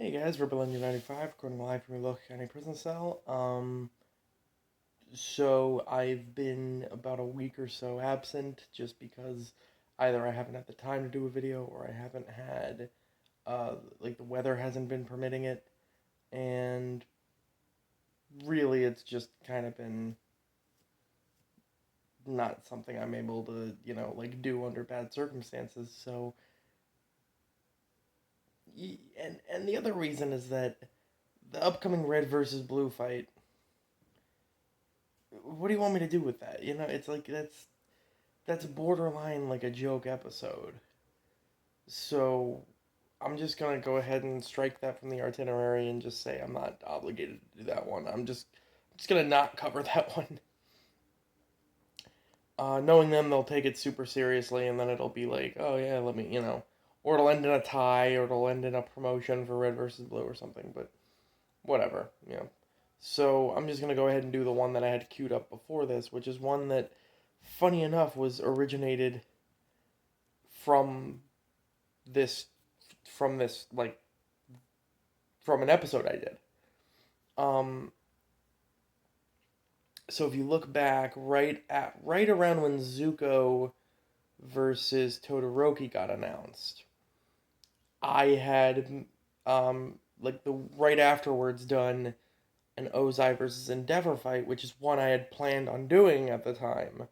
Hey guys, Rebel95, recording live from your local county prison cell. So I've been about a week or so absent just because either I haven't had the time to do a video or I haven't had, the weather hasn't been permitting it, and really it's just kind of been not something I'm able to, do under bad circumstances. So, and the other reason is that the upcoming red versus blue fight, what do you want me to do with that? It's like that's borderline like a joke episode. So I'm just gonna go ahead and strike that from the itinerary and just say I'm not obligated to do that one. I'm just gonna not cover that one. Knowing them, they'll take it super seriously, and then it'll be like, oh yeah, let me, or it'll end in a tie, or it'll end in a promotion for red versus blue or something. But whatever, So I'm just gonna go ahead and do the one that I had queued up before this, which is one that, funny enough, was originated from this, from this like from an episode I did. Um, so if you look back, right around when Zuko versus Todoroki got announced, I had the right afterwards done an Ozai versus Endeavor fight, which is one I had planned on doing at the time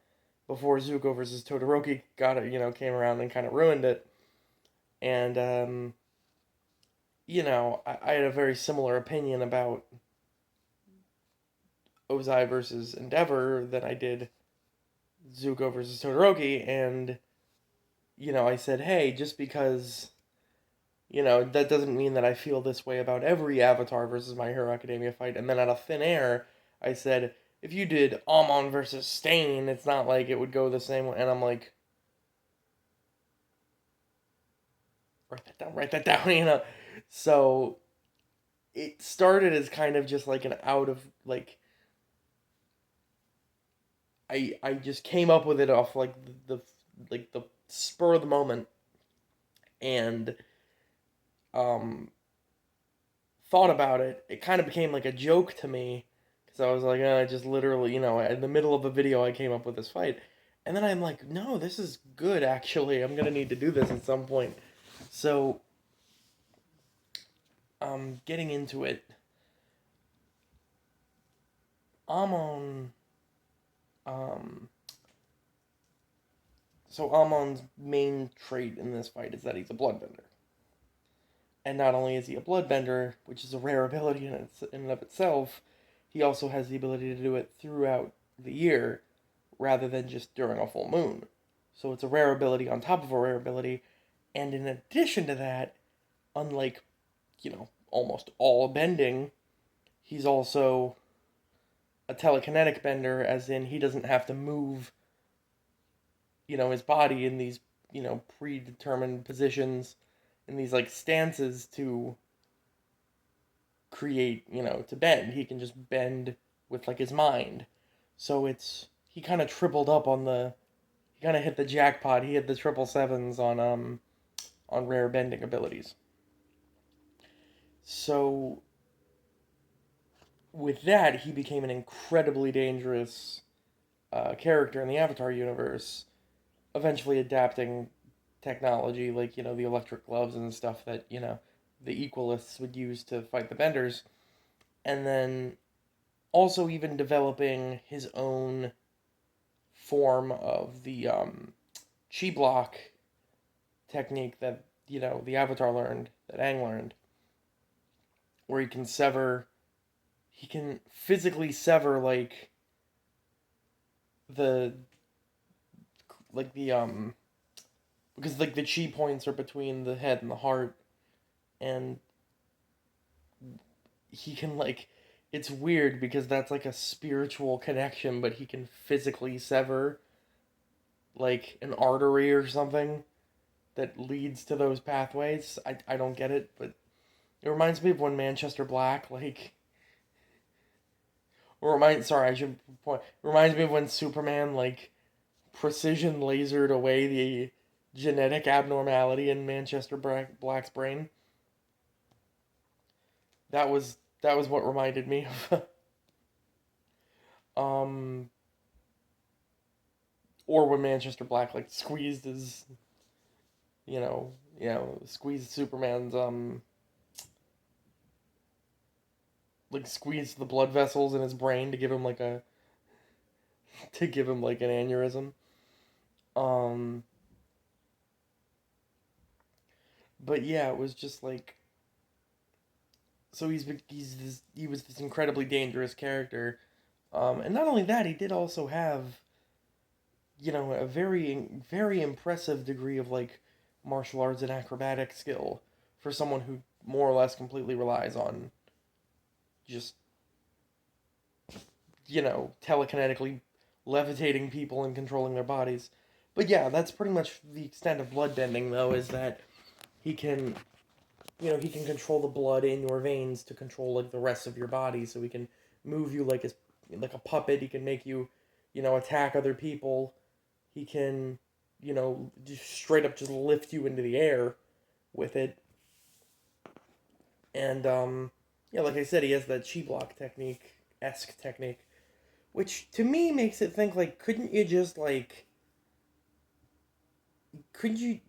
before Zuko versus Todoroki got it, came around and kind of ruined it. And I had a very similar opinion about Ozai versus Endeavor than I did Zuko versus Todoroki, and I said, hey, just because that doesn't mean that I feel this way about every Avatar versus My Hero Academia fight. And then out of thin air, I said, if you did Amon versus Stain, it's not like it would go the same way. And I'm like, write that down, So it started as kind of just like an out of I just came up with it off like the spur of the moment, and um thought about it. It kind of became like a joke to me because I was like, I just literally, in the middle of a video, I came up with this fight, and then I'm like, no, this is good actually. I'm gonna need to do this at some point. So, getting into it, Amon, um, so Amon's main trait in this fight is that he's a bloodbender. And not only is he a bloodbender, which is a rare ability in and of itself, he also has the ability to do it throughout the year rather than just during a full moon. So it's a rare ability on top of a rare ability. And in addition to that, unlike, almost all bending, he's also a telekinetic bender, as in he doesn't have to move, his body in these, predetermined positions, in these like stances to create, to bend. He can just bend with like his mind. So he kind of tripled up on he kind of hit the jackpot. He hit the triple sevens on rare bending abilities. So with that, he became an incredibly dangerous character in the Avatar universe, eventually adapting technology like, the electric gloves and stuff that, the Equalists would use to fight the Benders, and then also even developing his own form of the chi block technique that, the Avatar learned, that Aang learned, where he can physically sever the the because like the chi points are between the head and the heart, and he can it's weird because that's like a spiritual connection, but he can physically sever like an artery or something that leads to those pathways. I don't get it, but it reminds me of when Manchester Black I should point, reminds me of when Superman precision lasered away the genetic abnormality in Manchester Black's brain. That was what reminded me of um or when Manchester Black like squeezed his squeezed Superman's like squeezed the blood vessels in his brain to give him like a to give him like an aneurysm. Um but yeah, it was just like so he was this incredibly dangerous character. And not only that, he did also have a very impressive degree of like martial arts and acrobatic skill for someone who more or less completely relies on just telekinetically levitating people and controlling their bodies. But yeah, that's pretty much the extent of bloodbending, though, is that he can, he can control the blood in your veins to control like the rest of your body. So he can move you like a puppet. He can make you, attack other people. He can, just straight up just lift you into the air with it. And yeah, like I said, he has that chi block technique esque technique, which to me makes it think like, couldn't you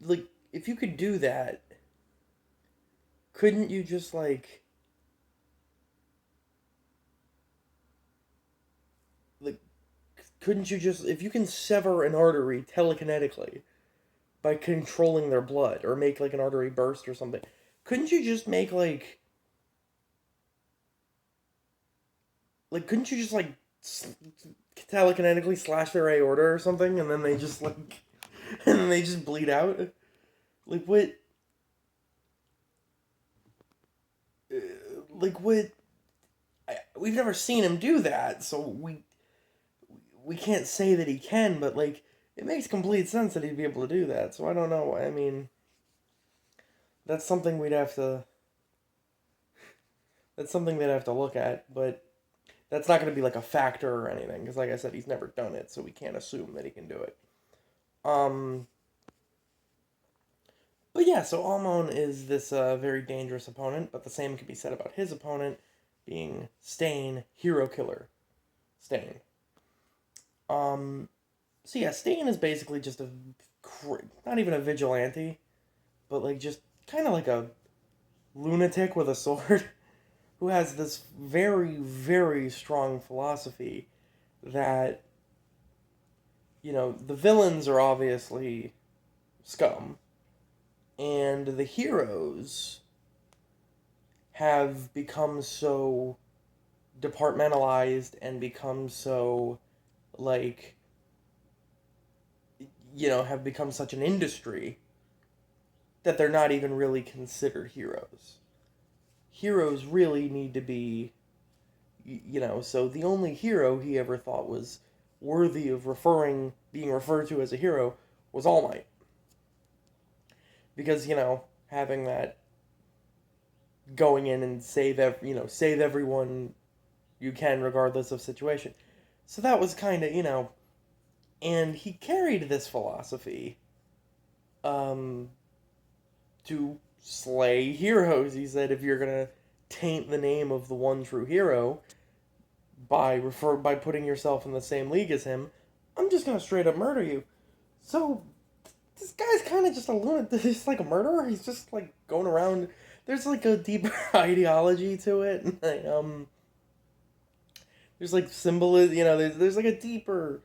like, if you could do that, couldn't you just like couldn't you just if you can sever an artery telekinetically by controlling their blood or make like an artery burst or something, couldn't you just make couldn't you just telekinetically slash their aorta or something and then they just and then they just bleed out? Like what? Uh, what? We've never seen him do that, so we can't say that he can. But like, it makes complete sense that he'd be able to do that. So I don't know. I mean, that's something we'd have to. That's something they'd have to look at, but that's not going to be like a factor or anything, because like I said, he's never done it, so we can't assume that he can do it. Um, but yeah, so Amon is this very dangerous opponent, but the same can be said about his opponent, being Stain, hero killer. Stain. Um, so yeah, Stain is basically just not even a vigilante, but like just kind of like a lunatic with a sword who has this very, very strong philosophy that, the villains are obviously scum, and the heroes have become so departmentalized and become so, like, have become such an industry that they're not even really considered heroes. Heroes really need to be, so the only hero he ever thought was worthy of being referred to as a hero was All Might. Because, having that going in and save everyone you can regardless of situation. So that was kind of, and he carried this philosophy um, to slay heroes. He said, if you're gonna taint the name of the one true hero by putting yourself in the same league as him, I'm just gonna straight up murder you. So this guy's kind of just a lunatic. He's like a murderer. He's just like going around. There's like a deeper ideology to it. There's like symbolism. There's like a deeper.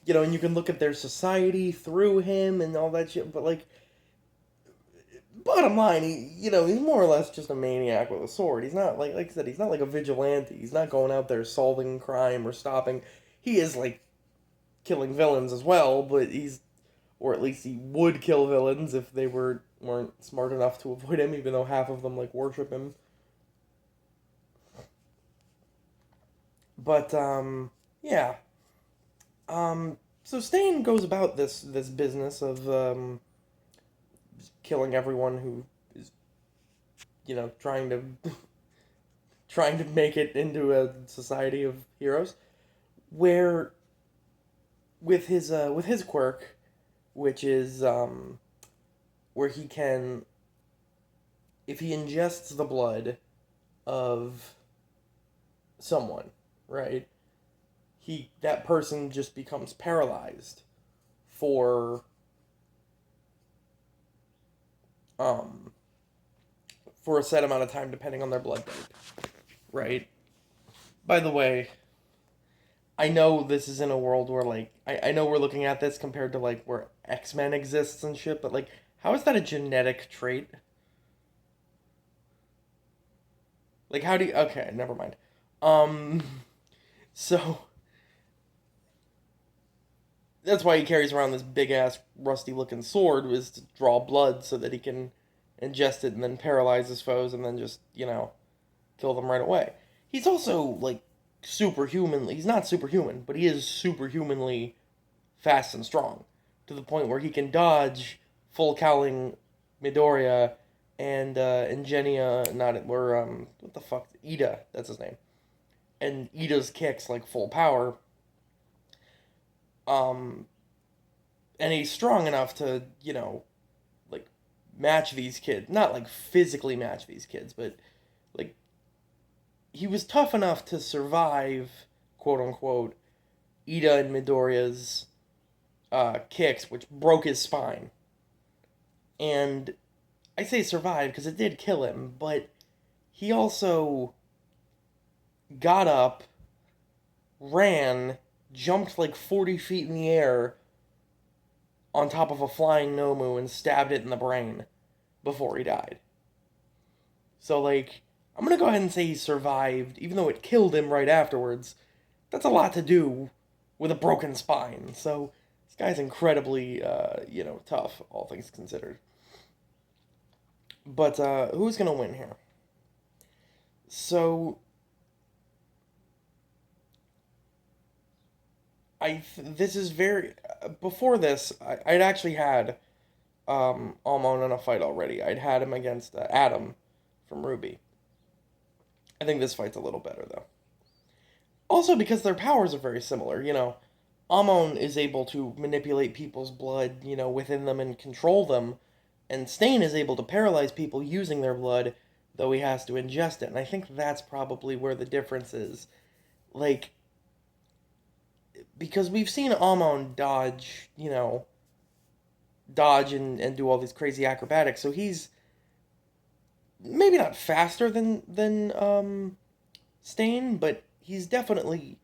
And you can look at their society through him and all that shit. But like, bottom line, he's more or less just a maniac with a sword. He's not like I said, he's not like a vigilante. He's not going out there solving crime or stopping. He is like killing villains as well, but or at least he would kill villains if they weren't smart enough to avoid him, even though half of them like worship him. But yeah. So Stain goes about this business of killing everyone who is trying to trying to make it into a society of heroes, where with his quirk, which is where he can, if he ingests the blood of someone, right? That person just becomes paralyzed for um for a set amount of time depending on their blood type, right? By the way, I know this is in a world where like I know we're looking at this compared to like where X-Men exists and shit, but like how is that a genetic trait? Like how do you okay, never mind. Um so that's why he carries around this big ass rusty looking sword was to draw blood so that he can ingest it and then paralyze his foes and then just, kill them right away. He's also like superhumanly he's not superhuman, but he is superhumanly fast and strong to the point where he can dodge full cowling Midoriya and Ingenia not or what the fuck Ida, that's his name. And Ida's kicks like full power. Um and he's strong enough to, like match these kids. Not like physically match these kids, but like he was tough enough to survive, quote unquote, Ida and Midoriya's kicks, which broke his spine. And I say survive because it did kill him, but he also got up, ran, jumped like 40 feet in the air on top of a flying Nomu and stabbed it in the brain before he died. So, like, I'm gonna go ahead and say he survived, even though it killed him right afterwards. That's a lot to do with a broken spine. So, this guy's incredibly, tough, all things considered. But, who's gonna win here? So, this is very. Before this, I'd actually had Amon in a fight already. I'd had him against Adam from Ruby. I think this fight's a little better though. Also because their powers are very similar. Amon is able to manipulate people's blood, within them and control them, and Stain is able to paralyze people using their blood, though he has to ingest it. And I think that's probably where the difference is. Like, because we've seen Amon dodge and do all these crazy acrobatics, so he's maybe not faster than Stain, but he's definitely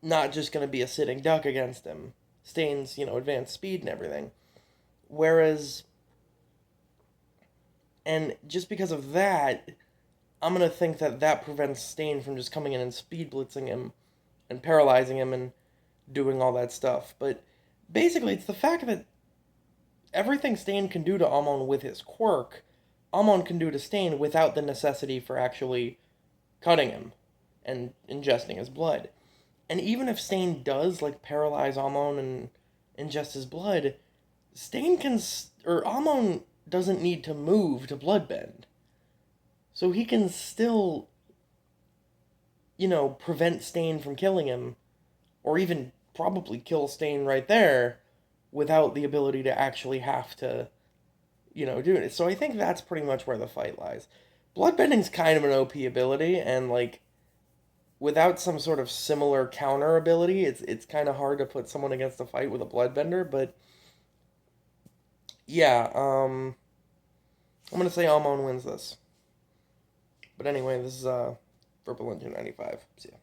not just going to be a sitting duck against him. Stain's, advanced speed and everything. Whereas, and just because of that, I'm going to think that prevents Stain from just coming in and speed blitzing him and paralyzing him and doing all that stuff. But basically, it's the fact that everything Stain can do to Amon with his quirk, Amon can do to Stain without the necessity for actually cutting him and ingesting his blood. And even if Stain does like paralyze Amon and ingest his blood, Stain can or Amon doesn't need to move to bloodbend. So he can still prevent Stain from killing him or even probably kill Stain right there without the ability to actually have to do it. So I think that's pretty much where the fight lies. Bloodbending's kind of an OP ability, and like without some sort of similar counter ability, it's kind of hard to put someone against a fight with a bloodbender. But yeah, I'm gonna say Amon wins this. But anyway, this is Purple Engine 95. See ya.